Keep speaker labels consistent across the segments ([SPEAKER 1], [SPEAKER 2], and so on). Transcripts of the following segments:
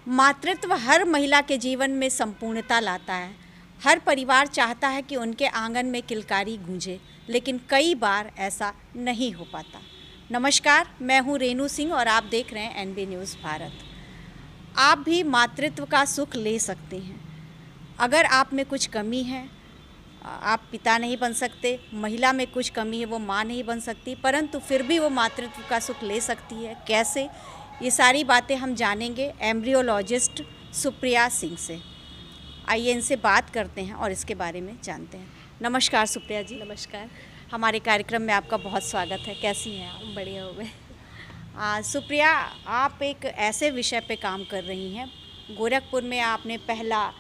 [SPEAKER 1] मातृत्व हर महिला के जीवन में संपूर्णता लाता है। हर परिवार चाहता है कि उनके आंगन में किलकारी गूंजे, लेकिन कई बार ऐसा नहीं हो पाता। नमस्कार, मैं हूं रेनू सिंह और आप देख रहे हैं एनबी न्यूज़ भारत। आप भी मातृत्व का सुख ले सकते हैं। अगर आप में कुछ कमी है, आप पिता नहीं बन सकते, महिला में कुछ कमी है, वो माँ नहीं बन सकती, परंतु फिर भी वो मातृत्व का सुख ले सकती है। कैसे? ये सारी बातें हम जानेंगे एम्ब्रियोलॉजिस्ट सुप्रिया सिंह से। आइए इनसे बात करते हैं और इसके बारे में जानते हैं। नमस्कार सुप्रिया जी।
[SPEAKER 2] नमस्कार।
[SPEAKER 1] हमारे कार्यक्रम में आपका बहुत स्वागत है। कैसी हैं आप?
[SPEAKER 2] बढ़िया हूँ मैं।
[SPEAKER 1] सुप्रिया, आप एक ऐसे विषय पे काम कर रही हैं। गोरखपुर में आपने पहला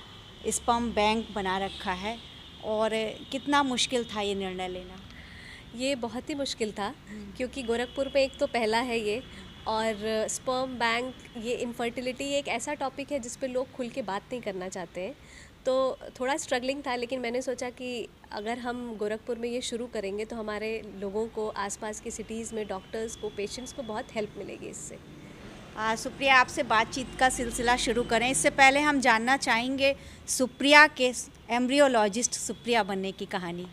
[SPEAKER 1] स्पर्म बैंक बना रखा है, और कितना मुश्किल था ये निर्णय लेना?
[SPEAKER 2] ये बहुत ही मुश्किल था क्योंकि गोरखपुर में एक तो पहला है ये, और स्पर्म बैंक, ये इनफर्टिलिटी एक ऐसा टॉपिक है जिस पे लोग खुल के बात नहीं करना चाहते हैं। तो थोड़ा स्ट्रगलिंग था, लेकिन मैंने सोचा कि अगर हम गोरखपुर में ये शुरू करेंगे तो हमारे लोगों को, आसपास की सिटीज़ में डॉक्टर्स को, पेशेंट्स को बहुत हेल्प मिलेगी इससे।
[SPEAKER 1] सुप्रिया, आपसे बातचीत का सिलसिला शुरू करें इससे पहले हम जानना चाहेंगे सुप्रिया के एम्ब्रियोलॉजिस्ट सुप्रिया बनने की कहानी।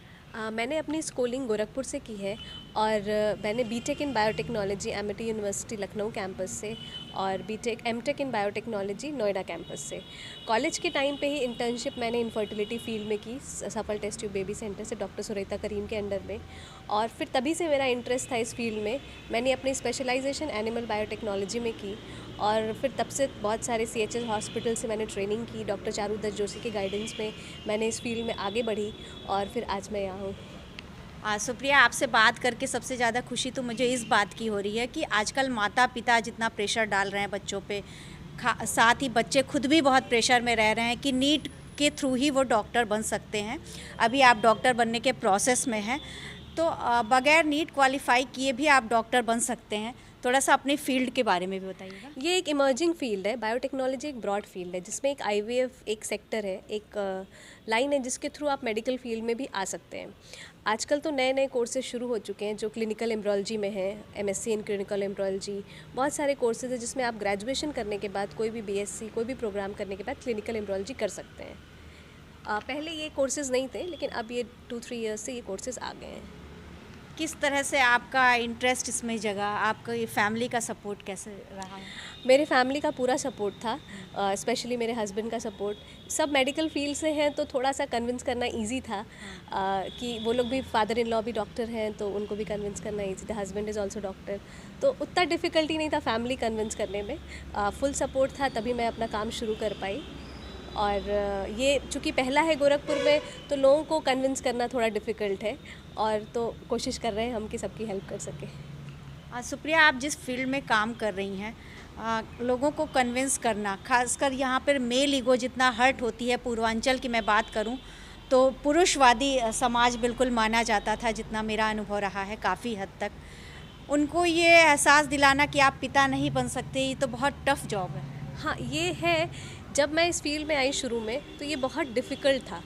[SPEAKER 2] मैंने अपनी स्कूलिंग गोरखपुर से की है, और मैंने BTech in biotechnology Amity university Lucknow campus से, और BTech MTech in biotechnology Noida campus से। कॉलेज के टाइम पे ही इंटर्नशिप मैंने इनफर्टिलिटी फील्ड में की, Safal test tube baby centre से डॉक्टर सुरेता करीम के अंडर में, और फिर तभी से मेरा इंटरेस्ट था इस फील्ड में। मैंने अपनी स्पेशलाइजेशन एनिमल बायोटेक्नोलॉजी में की, और फिर तब से बहुत सारे CHS हॉस्पिटल से मैंने ट्रेनिंग की। डॉक्टर चारुदत्त जोशी के गाइडेंस में मैंने इस फील्ड में आगे बढ़ी, और फिर आज मैं यहाँ हूँ।
[SPEAKER 1] सुप्रिया, आपसे बात करके सबसे ज़्यादा खुशी तो मुझे इस बात की हो रही है कि आजकल माता पिता जितना प्रेशर डाल रहे हैं बच्चों पे, साथ ही बच्चे खुद भी बहुत प्रेशर में रह रहे हैं कि नीट के थ्रू ही वो डॉक्टर बन सकते हैं। अभी आप डॉक्टर बनने के प्रोसेस में हैं, तो बगैर नीट क्वालिफाई किए भी आप डॉक्टर बन सकते हैं। थोड़ा सा अपनी फील्ड के बारे में भी बताइएगा।
[SPEAKER 2] ये एक इमर्जिंग फील्ड है। बायोटेक्नोलॉजी एक ब्रॉड फील्ड है जिसमें एक IVF एक सेक्टर है, एक लाइन है जिसके थ्रू आप मेडिकल फील्ड में भी आ सकते हैं। आजकल तो नए नए कोर्सेज शुरू हो चुके हैं जो क्लिनिकल एम्ब्रियोलॉजी में है, MSc इन क्लिनिकल एम्ब्रियोलॉजी। बहुत सारे कोर्सेज हैं जिसमें आप ग्रेजुएशन करने के बाद, कोई भी BSc कोई भी प्रोग्राम करने के बाद क्लिनिकल एम्ब्रियोलॉजी कर सकते हैं। पहले ये कोर्सेज़ नहीं थे, लेकिन अब ये 2-3 ईयर्स से ये कोर्सेज़ आ गए हैं।
[SPEAKER 1] किस तरह से आपका इंटरेस्ट इसमें जगा? आपका ये फैमिली का सपोर्ट कैसे रहा?
[SPEAKER 2] मेरे फैमिली का पूरा सपोर्ट था, स्पेशली मेरे हस्बैंड का सपोर्ट। सब मेडिकल फील्ड से हैं तो थोड़ा सा कन्विंस करना इजी था, कि वो लोग भी, फादर इन लॉ भी डॉक्टर हैं तो उनको भी कन्विंस करना इजी था। हस्बैंड इज़ ऑल्सो डॉक्टर, तो उतना डिफ़िकल्टी नहीं था फैमिली कन्विंस करने में। फुल सपोर्ट था, तभी मैं अपना काम शुरू कर पाई। और ये चूँकि पहला है गोरखपुर में, तो लोगों को कन्विंस करना थोड़ा डिफ़िकल्ट है, और तो कोशिश कर रहे हैं हम कि सबकी हेल्प कर सकें।
[SPEAKER 1] सुप्रिया, आप जिस फील्ड में काम कर रही हैं, लोगों को कन्विंस करना, खासकर यहाँ पर मेल ईगो जितना हर्ट होती है, पूर्वांचल की मैं बात करूँ तो पुरुषवादी समाज बिल्कुल माना जाता था, जितना मेरा अनुभव रहा है काफ़ी हद तक। उनको ये एहसास दिलाना कि आप पिता नहीं बन सकते, ये तो बहुत टफ जॉब है।
[SPEAKER 2] हाँ, ये है। जब मैं इस फील्ड में आई शुरू में तो ये बहुत डिफ़िकल्ट था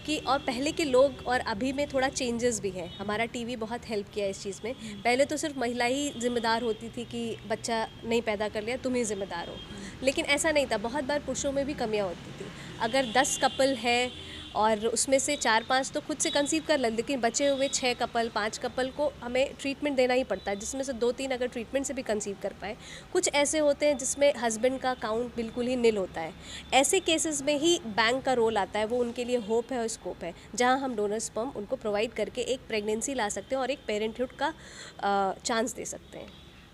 [SPEAKER 2] कि, और पहले के लोग और अभी में थोड़ा चेंजेस भी हैं। हमारा टीवी बहुत हेल्प किया इस चीज़ में। पहले तो सिर्फ महिला ही ज़िम्मेदार होती थी कि बच्चा नहीं पैदा कर लिया तुम ही ज़िम्मेदार हो, लेकिन ऐसा नहीं था। बहुत बार पुरुषों में भी कमियां होती थी। अगर 10 कपल है और उसमें से 4-5 तो खुद से कंसीव कर लेते, लेकिन बचे हुए 6 कपल 5 कपल को हमें ट्रीटमेंट देना ही पड़ता है, जिसमें से 2-3 अगर ट्रीटमेंट से भी कंसीव कर पाए। कुछ ऐसे होते हैं जिसमें हस्बैंड का काउंट बिल्कुल ही निल होता है। ऐसे केसेस में ही बैंक का रोल आता है। वो उनके लिए होप है और स्कोप है, जहां हम डोनर स्पर्म उनको प्रोवाइड करके एक प्रेगनेंसी ला सकते हैं और एक पेरेंटहुड का चांस दे सकते हैं।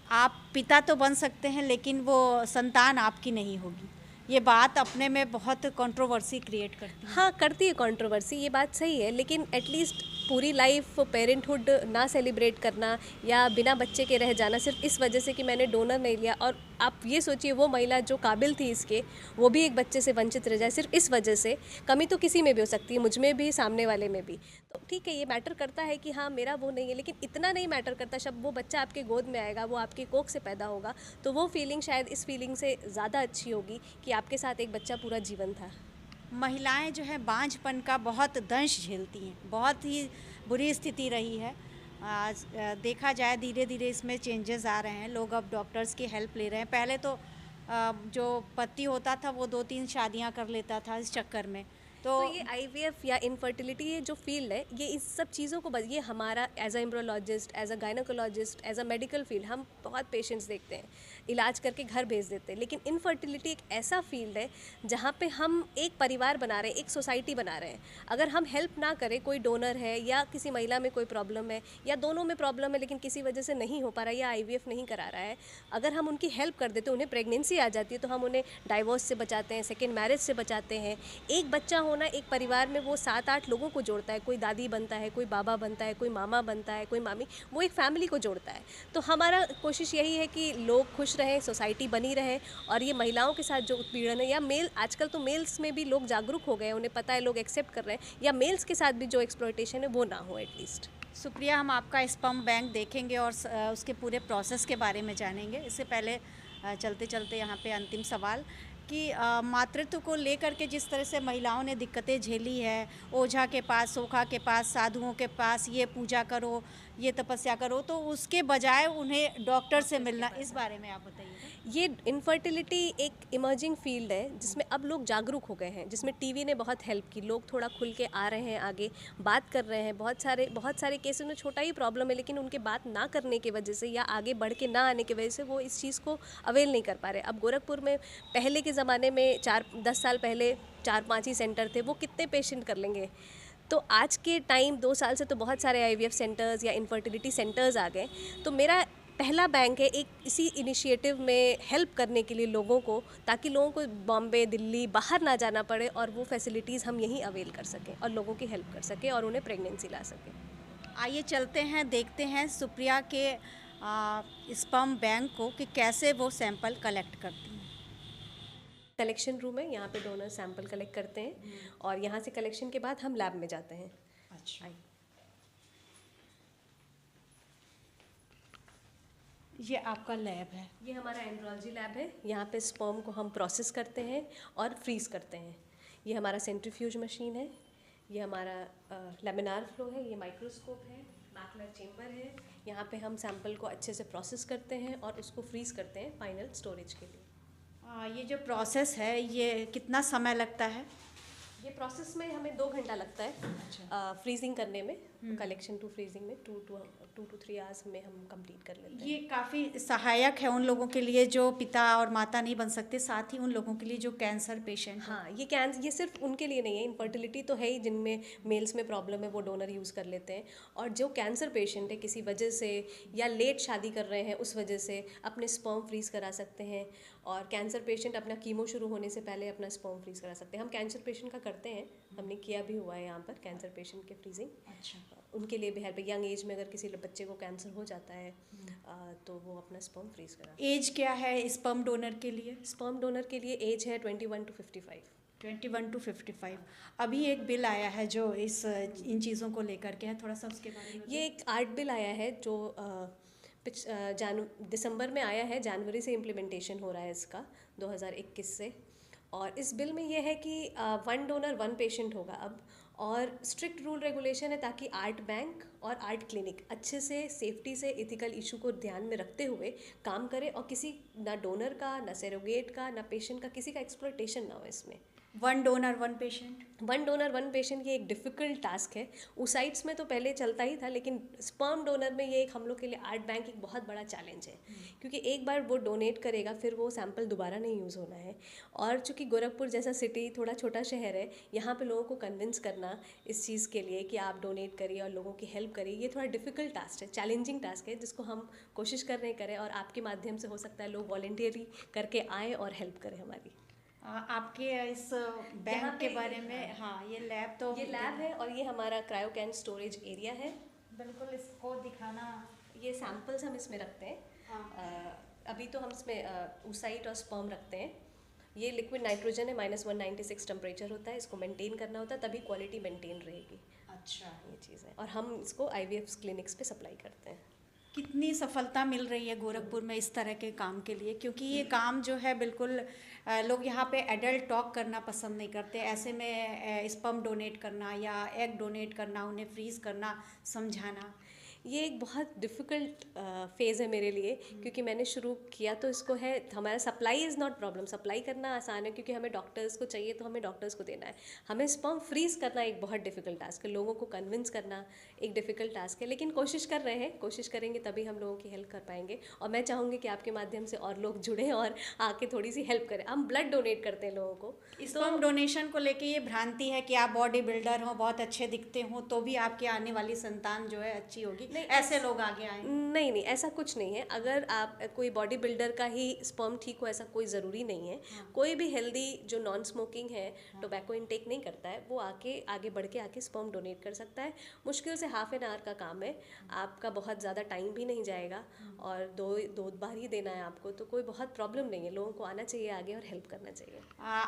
[SPEAKER 1] आप पिता तो बन सकते हैं, लेकिन वो संतान आपकी नहीं होगी। ये बात अपने में बहुत कंट्रोवर्सी क्रिएट करती है।
[SPEAKER 2] हाँ, करती है कंट्रोवर्सी, ये बात सही है, लेकिन एटलीस्ट पूरी लाइफ पेरेंटहुड ना सेलिब्रेट करना या बिना बच्चे के रह जाना सिर्फ इस वजह से कि मैंने डोनर नहीं लिया। और आप ये सोचिए, वो महिला जो काबिल थी इसके, वो भी एक बच्चे से वंचित रह जाए सिर्फ इस वजह से। कमी तो किसी में भी हो सकती है, मुझ में भी, सामने वाले में भी। तो ठीक है, ये मैटर करता है कि हाँ मेरा वो नहीं है, लेकिन इतना नहीं मैटर करता। जब वो बच्चा आपके गोद में आएगा, वो आपकी कोख से पैदा होगा, तो वो फीलिंग शायद इस फीलिंग से ज़्यादा अच्छी होगी कि आपके साथ एक बच्चा पूरा जीवन था।
[SPEAKER 1] महिलाएं जो है बांझपन का बहुत दंश झेलती हैं, बहुत ही बुरी स्थिति रही है। देखा जाए धीरे धीरे इसमें चेंजेस आ रहे हैं, लोग अब डॉक्टर्स की हेल्प ले रहे हैं। पहले तो जो पति होता था वो 2-3 शादियां कर लेता था इस चक्कर में।
[SPEAKER 2] तो ये आईवीएफ या इनफर्टिलिटी, ये जो फील्ड है, ये इस सब चीज़ों को ये हमारा as a embryologist, as a gynaecologist, as a medical field हम बहुत पेशेंट्स देखते हैं, इलाज करके घर भेज देते हैं। लेकिन इनफर्टिलिटी एक ऐसा फील्ड है जहाँ पे हम एक परिवार बना रहे हैं, एक सोसाइटी बना रहे हैं। अगर हम हेल्प ना करें, कोई डोनर है या किसी महिला में कोई प्रॉब्लम है या दोनों में प्रॉब्लम है लेकिन किसी वजह से नहीं हो पा रहा है या आईवीएफ नहीं करा रहा है, अगर हम उनकी हेल्प कर देते, उन्हें प्रेगनेंसी आ जाती है, तो हम उन्हें डाइवोर्स से बचाते हैं, सेकेंड मैरिज से बचाते हैं। एक बच्चा होना एक परिवार में वो 7-8 लोगों को जोड़ता है, कोई दादी बनता है, कोई बाबा बनता है, कोई मामा बनता है, कोई मामी, वो एक फैमिली को जोड़ता है। तो हमारा कोशिश यही है कि लोग खुश रहें, सोसाइटी बनी रहे, और ये महिलाओं के साथ जो उत्पीड़न है, या मेल, आजकल तो मेल्स में भी लोग जागरूक हो गए हैं, उन्हें पता है, लोग एक्सेप्ट कर रहे हैं, या मेल्स के साथ भी जो एक्सप्लॉयटेशन है वो ना हो एटलीस्ट।
[SPEAKER 1] सुप्रिया, हम आपका स्पर्म बैंक देखेंगे और उसके पूरे प्रोसेस के बारे में जानेंगे। इससे पहले चलते चलते यहाँ पे अंतिम सवाल कि मातृत्व को लेकर के जिस तरह से महिलाओं ने दिक्कतें झेली है, ओझा के पास, सोखा के पास, साधुओं के पास, ये पूजा करो, ये तपस्या करो, तो उसके बजाय उन्हें डॉक्टर से मिलना, इस बारे में आप बताइए।
[SPEAKER 2] ये इनफर्टिलिटी एक इमर्जिंग फील्ड है जिसमें अब लोग जागरूक हो गए हैं, जिसमें टीवी ने बहुत हेल्प की, लोग थोड़ा खुल के आ रहे हैं, आगे बात कर रहे हैं। बहुत सारे केसेस में छोटा ही प्रॉब्लम है लेकिन उनके बात ना करने की वजह से या आगे बढ़ के ना आने की वजह से वो इस चीज़ को अवेल नहीं कर पा रहे। अब गोरखपुर में पहले के ज़माने में 4-10 साल पहले 4-5 ही सेंटर थे, वो कितने पेशेंट कर लेंगे। तो आज के टाइम 2 साल से तो बहुत सारे आईवीएफ सेंटर्स या इनफर्टिलिटी सेंटर्स आ गए। तो मेरा पहला बैंक है एक इसी इनिशिएटिव में हेल्प करने के लिए लोगों को, ताकि लोगों को बॉम्बे, दिल्ली, बाहर ना जाना पड़े और वो फैसिलिटीज़ हम यहीं अवेल कर सकें और लोगों की हेल्प कर सकें और उन्हें प्रेगनेंसी ला सकें।
[SPEAKER 1] आइए चलते हैं, देखते हैं सुप्रिया के स्पर्म बैंक को कि कैसे वो सैंपल कलेक्ट करती हैं।
[SPEAKER 2] कलेक्शन रूम है, यहाँ पे डोनर सैंपल कलेक्ट करते हैं और यहाँ से कलेक्शन के बाद हम लैब में जाते हैं।
[SPEAKER 1] अच्छा, ये आपका लैब है?
[SPEAKER 2] ये हमारा एंड्रोलॉजी लैब है। यहाँ पे स्पर्म को हम प्रोसेस करते हैं और फ्रीज़ करते हैं। ये हमारा सेंट्रीफ्यूज मशीन है, ये हमारा लेमिनार फ्लो है, ये माइक्रोस्कोप है, मैकुलर चेम्बर है। यहाँ पे हम सैंपल को अच्छे से प्रोसेस करते हैं और उसको फ्रीज़ करते हैं फाइनल स्टोरेज के लिए।
[SPEAKER 1] ये जो प्रोसेस है ये कितना समय लगता है?
[SPEAKER 2] ये प्रोसेस में हमें 2 घंटा लगता है। अच्छा। फ्रीजिंग करने में, कलेक्शन टू फ्रीजिंग में 2 to 3 आवर्स में हम कंप्लीट कर लेते हैं।
[SPEAKER 1] ये काफ़ी सहायक है उन लोगों के लिए जो पिता और माता नहीं बन सकते, साथ ही उन लोगों के लिए जो कैंसर पेशेंट।
[SPEAKER 2] हाँ, ये सिर्फ उनके लिए नहीं है, इनफर्टिलिटी तो है ही, जिनमें मेल्स में प्रॉब्लम है वो डोनर यूज़ कर लेते हैं, और जो कैंसर पेशेंट है किसी वजह से या लेट शादी कर रहे हैं उस वजह से अपने स्पर्म फ्रीज करा सकते हैं, और कैंसर पेशेंट अपना कीमो शुरू होने से पहले अपना स्पर्म फ्रीज करा सकते हैं। हम कैंसर पेशेंट का करते हैं, हमने किया भी हुआ है यहाँ पर कैंसर पेशेंट के फ्रीजिंग।
[SPEAKER 1] अच्छा,
[SPEAKER 2] उनके लिए भी हेल्प, यंग एज में अगर किसी बच्चे को कैंसर हो जाता है तो वो अपना स्पर्म फ्रीज करा।
[SPEAKER 1] एज क्या है स्पर्म डोनर के लिए?
[SPEAKER 2] स्पर्म डोनर के लिए एज है 21 to 55।
[SPEAKER 1] 21 to 55। अभी एक बिल आया है जो इन चीज़ों को लेकर के है, थोड़ा सा उसके बारे में।
[SPEAKER 2] ये एक आर्ट बिल आया है जो दिसंबर में आया है, जनवरी से इम्प्लीमेंटेशन हो रहा है इसका 2021 से। और इस बिल में ये है कि 1 डोनर 1 पेशेंट होगा अब, और स्ट्रिक्ट रूल रेगुलेशन है ताकि आर्ट बैंक और आर्ट क्लिनिक अच्छे से सेफ्टी से एथिकल इशू को ध्यान में रखते हुए काम करे, और किसी ना डोनर का, ना सेरोगेट का, ना पेशेंट का, किसी का एक्सप्लॉयटेशन ना हो इसमें।
[SPEAKER 1] 1 डोनर 1 पेशेंट,
[SPEAKER 2] 1 डोनर 1 पेशेंट, ये एक डिफ़िकल्ट टास्क है। साइट्स में तो पहले चलता ही था, लेकिन स्पर्म डोनर में ये एक हम लोग के लिए आर्ट बैंक एक बहुत बड़ा चैलेंज है, क्योंकि एक बार वो डोनेट करेगा फिर वो सैंपल दोबारा नहीं यूज़ होना है। और चूँकि गोरखपुर जैसा सिटी थोड़ा छोटा शहर है, यहाँ पे लोगों को कन्विंस करना इस चीज़ के लिए कि आप डोनेट करिए और लोगों की हेल्प करिए, ये थोड़ा डिफ़िकल्ट टास्क है, चैलेंजिंग टास्क है, जिसको हम कोशिश कर रहे करें, और आपके माध्यम से हो सकता है लोग वॉलंटियरली करके आए और हेल्प करें हमारी।
[SPEAKER 1] आपके इस बैंक के बारे में। हाँ, ये लैब
[SPEAKER 2] है और ये हमारा क्रायोकैन स्टोरेज एरिया है।
[SPEAKER 1] बिल्कुल, इसको दिखाना।
[SPEAKER 2] ये सैंपल्स हम इसमें रखते हैं।
[SPEAKER 1] हाँ।
[SPEAKER 2] अभी तो हम इसमें ऊसाइट और स्पर्म रखते हैं। ये लिक्विड नाइट्रोजन है, -196 टेम्परेचर होता है, इसको मेंटेन करना होता है, तभी क्वालिटी मेंटेन रहेगी।
[SPEAKER 1] अच्छा,
[SPEAKER 2] ये चीज़ है, और हम इसको आईवीएफ क्लिनिक्स पे सप्लाई करते हैं।
[SPEAKER 1] कितनी सफलता मिल रही है गोरखपुर में इस तरह के काम के लिए? क्योंकि ये काम जो है बिल्कुल लोग यहाँ पे एडल्ट टॉक करना पसंद नहीं करते, ऐसे में स्पर्म डोनेट करना या एग डोनेट करना, उन्हें फ्रीज़ करना, समझाना।
[SPEAKER 2] ये एक बहुत डिफ़िकल्ट फेज़ है मेरे लिए, क्योंकि मैंने शुरू किया तो इसको है, हमारा supply is not problem, supply करना आसान है क्योंकि हमें डॉक्टर्स को चाहिए तो हमें डॉक्टर्स को देना है। हमें स्पर्म फ्रीज़ करना एक बहुत डिफ़िकल्ट टास्क है, लोगों को कन्विंस करना एक डिफ़िकल्ट टास्क है, लेकिन कोशिश कर रहे हैं, कोशिश करेंगे तभी हम लोगों की हेल्प कर पाएंगे। और मैं चाहूँगी कि आपके माध्यम से और लोग जुड़ें और आके थोड़ी सी हेल्प करें। हम ब्लड डोनेट करते हैं लोगों को।
[SPEAKER 1] स्पर्म डोनेशन को लेके ये भ्रांति है कि आप बॉडी बिल्डर हो, बहुत अच्छे दिखते हो, तो भी आपकी आने वाली संतान जो है अच्छी होगी,
[SPEAKER 2] नहीं,
[SPEAKER 1] ऐसे लोग आगे आए?
[SPEAKER 2] नहीं नहीं, ऐसा कुछ नहीं है। अगर आप कोई बॉडी बिल्डर का ही स्पर्म ठीक हो ऐसा कोई ज़रूरी नहीं है।
[SPEAKER 1] हाँ।
[SPEAKER 2] कोई भी हेल्दी जो नॉन स्मोकिंग है, टोबैको इनटेक नहीं करता है, वो आगे बढ़ के आके स्पर्म डोनेट कर सकता है। मुश्किल से हाफ एन आवर का काम है, आपका बहुत ज़्यादा टाइम भी नहीं जाएगा और दो बार ही देना है आपको, तो कोई बहुत प्रॉब्लम नहीं है। लोगों को आना चाहिए आगे और हेल्प करना चाहिए।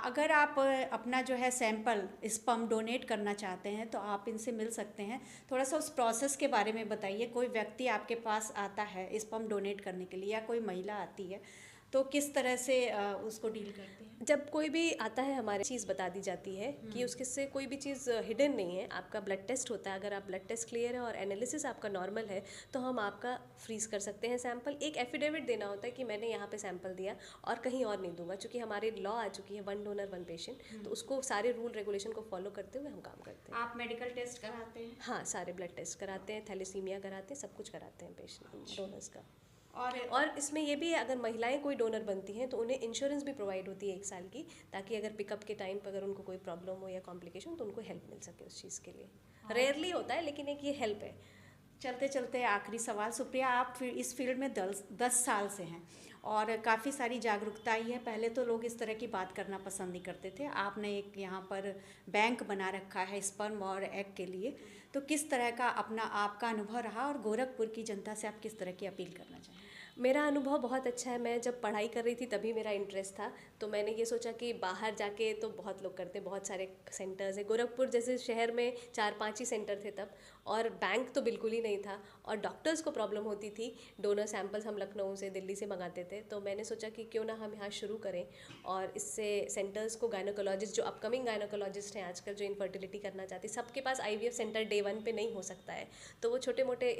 [SPEAKER 1] अगर आप अपना जो है सैंपल स्पर्म डोनेट करना चाहते हैं तो आप इनसे मिल सकते हैं। थोड़ा सा उस प्रोसेस के बारे में बताइए। कोई व्यक्ति आपके पास आता है स्पर्म डोनेट करने के लिए या कोई महिला आती है तो किस तरह से उसको डील करते हैं?
[SPEAKER 2] जब कोई भी आता है हमारी चीज़ बता दी जाती है कि उसके से कोई भी चीज़ हिडन नहीं है। आपका ब्लड टेस्ट होता है, अगर आप ब्लड टेस्ट क्लियर है और एनालिसिस आपका नॉर्मल है तो हम आपका फ्रीज़ कर सकते हैं सैंपल। एक एफिडेविट देना होता है कि मैंने यहाँ पे सैंपल दिया और कहीं और नहीं दूंगा, क्योंकि हमारी लॉ आ चुकी है 1 डोनर 1 पेशेंट, तो उसको सारे रूल रेगुलेशन को फॉलो करते हुए हम काम करते हैं।
[SPEAKER 1] आप मेडिकल टेस्ट कराते हैं?
[SPEAKER 2] हाँ, सारे ब्लड टेस्ट कराते हैं, थैलेसीमिया कराते हैं, सब कुछ कराते हैं पेशेंट डोनर्स का। और इसमें ये भी है, अगर महिलाएं कोई डोनर बनती हैं तो उन्हें इंश्योरेंस भी प्रोवाइड होती है 1 साल की, ताकि अगर पिकअप के टाइम पर अगर उनको कोई प्रॉब्लम हो या कॉम्प्लिकेशन तो उनको हेल्प मिल सके उस चीज़ के लिए। रेयरली होता है लेकिन एक ये हेल्प है।
[SPEAKER 1] चलते चलते आखिरी सवाल। सुप्रिया, आप इस फील्ड में 10 साल से हैं और काफ़ी सारी जागरूकता आई है। पहले तो लोग इस तरह की बात करना पसंद नहीं करते थे, आपने एक यहाँ पर बैंक बना रखा है स्पर्म और एग के लिए, तो किस तरह का अपना आपका अनुभव रहा और गोरखपुर की जनता से आप किस तरह की अपील करना चाहें?
[SPEAKER 2] मेरा अनुभव बहुत अच्छा है। मैं जब पढ़ाई कर रही थी तभी मेरा इंटरेस्ट था, तो मैंने ये सोचा कि बाहर जाके तो बहुत लोग करते, बहुत सारे सेंटर्स है। गोरखपुर जैसे शहर में 4-5 ही सेंटर थे तब, और बैंक तो बिल्कुल ही नहीं था, और डॉक्टर्स को प्रॉब्लम होती थी। डोनर सैंपल्स हम लखनऊ से, दिल्ली से मंगाते थे, तो मैंने सोचा कि क्यों ना हम यहाँ शुरू करें और इससे सेंटर्स को, गायनोकोलॉजिस्ट जो अपकमिंग गायनोकोलॉजिस्ट हैं आजकल जो इनफर्टिलिटी करना चाहती, सबके पास IVF सेंटर डे 1 पे नहीं हो सकता है, तो वो छोटे मोटे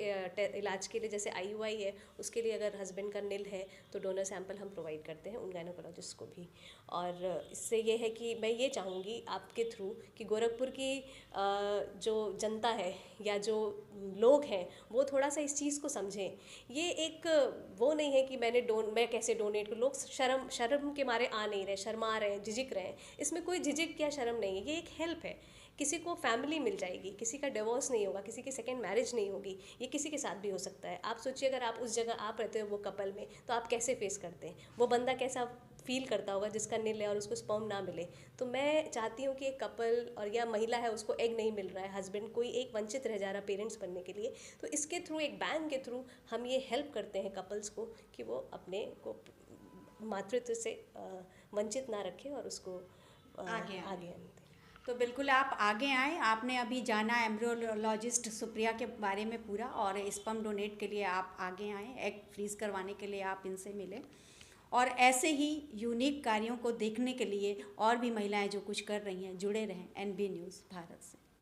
[SPEAKER 2] इलाज के लिए, जैसे IUI है, उसके लिए अगर हस्बैंड का नील है तो डोनर सैंपल हम प्रोवाइड करते हैं उन गायनोकोलॉजिस्ट को भी। और इससे ये है कि मैं ये चाहूँगी आपके थ्रू कि गोरखपुर की जो जनता है या जो लोग हैं वो थोड़ा सा इस चीज़ को समझें। ये एक वो नहीं है कि मैं कैसे डोनेट करूँ। लोग शर्म के मारे आ नहीं रहे, शर्मा रहे हैं, झिझक रहे हैं। इसमें कोई झिझक या शर्म नहीं है, ये एक हेल्प है। किसी को फैमिली मिल जाएगी, किसी का डिवोर्स नहीं होगा, किसी की सेकेंड मैरिज नहीं होगी, ये किसी के साथ भी हो सकता है। आप सोचिए अगर आप उस जगह आप रहते हो वो कपल में, तो आप कैसे फेस करते हैं, वो बंदा कैसा फील करता होगा जिसका नील है और उसको स्पर्म ना मिले। तो मैं चाहती हूँ कि एक कपल और या महिला है उसको एग नहीं मिल रहा है, हस्बैंड कोई एक वंचित रह जा रहा पेरेंट्स बनने के लिए, तो इसके थ्रू, एक बैंक के थ्रू हम ये हेल्प करते हैं कपल्स को कि वो अपने को मातृत्व से वंचित ना रखें और उसको आगे आने दें।
[SPEAKER 1] तो बिल्कुल आप आगे आएँ। आपने अभी जाना एम्ब्रियोलॉजिस्ट सुप्रिया के बारे में पूरा, और स्पर्म डोनेट के लिए आप आगे आएँ, एग फ्रीज़ करवाने के लिए आप इनसे मिलें, और ऐसे ही यूनिक कार्यों को देखने के लिए और भी महिलाएं जो कुछ कर रही हैं जुड़े रहें NB न्यूज़ भारत से।